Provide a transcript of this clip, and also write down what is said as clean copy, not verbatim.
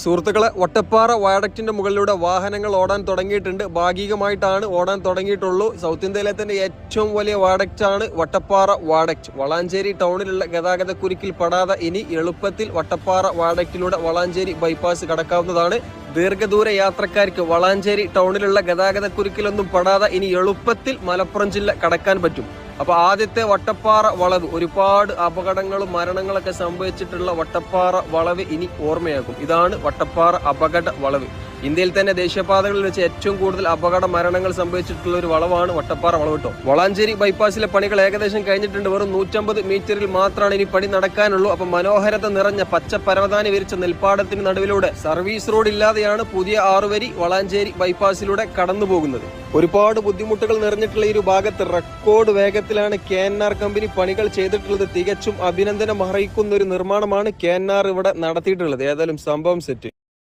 സുഹൃത്തുക്കളെ, വട്ടപ്പാറ വയഡക്റ്റിന്റെ മുകളിലൂടെ വാഹനങ്ങൾ ഓടാൻ തുടങ്ങിയിട്ടുണ്ട്. ഭാഗികമായിട്ടാണ് ഓടാൻ തുടങ്ങിയിട്ടുള്ളൂ. സൗത്ത് ഇന്ത്യയിലെ തന്നെ ഏറ്റവും വലിയ വയഡക്റ്റ് ആണ് വട്ടപ്പാറ വയഡക്റ്റ്. വളാഞ്ചേരി ടൗണിലുള്ള ഗതാഗത കുരുക്കിൽ പെടാതെ ഇനി എളുപ്പത്തിൽ വട്ടപ്പാറ വയഡക്റ്റിലൂടെ വളാഞ്ചേരി ബൈപ്പാസ് കടക്കാവുന്നതാണ്. ദീർഘദൂര യാത്രക്കാർക്ക് വളാഞ്ചേരി ടൗണിലുള്ള ഗതാഗത കുരുക്കിലൊന്നും പെടാതെ ഇനി എളുപ്പത്തിൽ മലപ്പുറം ജില്ല കടക്കാൻ പറ്റും. അപ്പൊ ആദ്യത്തെ വട്ടപ്പാറ വളവ്, ഒരുപാട് അപകടങ്ങളും മരണങ്ങളൊക്കെ സംഭവിച്ചിട്ടുള്ള വട്ടപ്പാറ വളവ് ഇനി ഓർമ്മയാകും. ഇതാണ് വട്ടപ്പാറ അപകട വളവ്. ഇന്ത്യയിൽ തന്നെ ദേശീയപാതകളിൽ വെച്ച് ഏറ്റവും കൂടുതൽ അപകട മരണങ്ങൾ സംഭവിച്ചിട്ടുള്ള ഒരു വളവാണ് വട്ടപ്പാറ വളവ് കേട്ടോ. വളാഞ്ചേരി ബൈപ്പാസിലെ പണികൾ ഏകദേശം കഴിഞ്ഞിട്ടുണ്ട്. വെറും 150 മീറ്ററിൽ മാത്രമാണ് ഇനി പണി നടക്കാനുള്ളൂ. അപ്പൊ മനോഹരത നിറഞ്ഞ പച്ച പരവതാനി വിരിച്ച നെൽപ്പാടത്തിന് നടുവിലൂടെ സർവീസ് റോഡ് ഇല്ലാതെയാണ് പുതിയ 6 വരി വളാഞ്ചേരി ബൈപ്പാസിലൂടെ കടന്നു പോകുന്നത്. ഒരുപാട് ബുദ്ധിമുട്ടുകൾ നിറഞ്ഞിട്ടുള്ള ഈ ഒരു ഭാഗത്ത് റെക്കോർഡ് വേഗത്തിലാണ് KNR കമ്പനി പണികൾ ചെയ്തിട്ടുള്ളത്. തികച്ചും അഭിനന്ദനം അർഹിക്കുന്ന ഒരു നിർമ്മാണമാണ് KNR ഇവിടെ നടത്തിയിട്ടുള്ളത്. ഏതായാലും സംഭവം സെറ്റ്.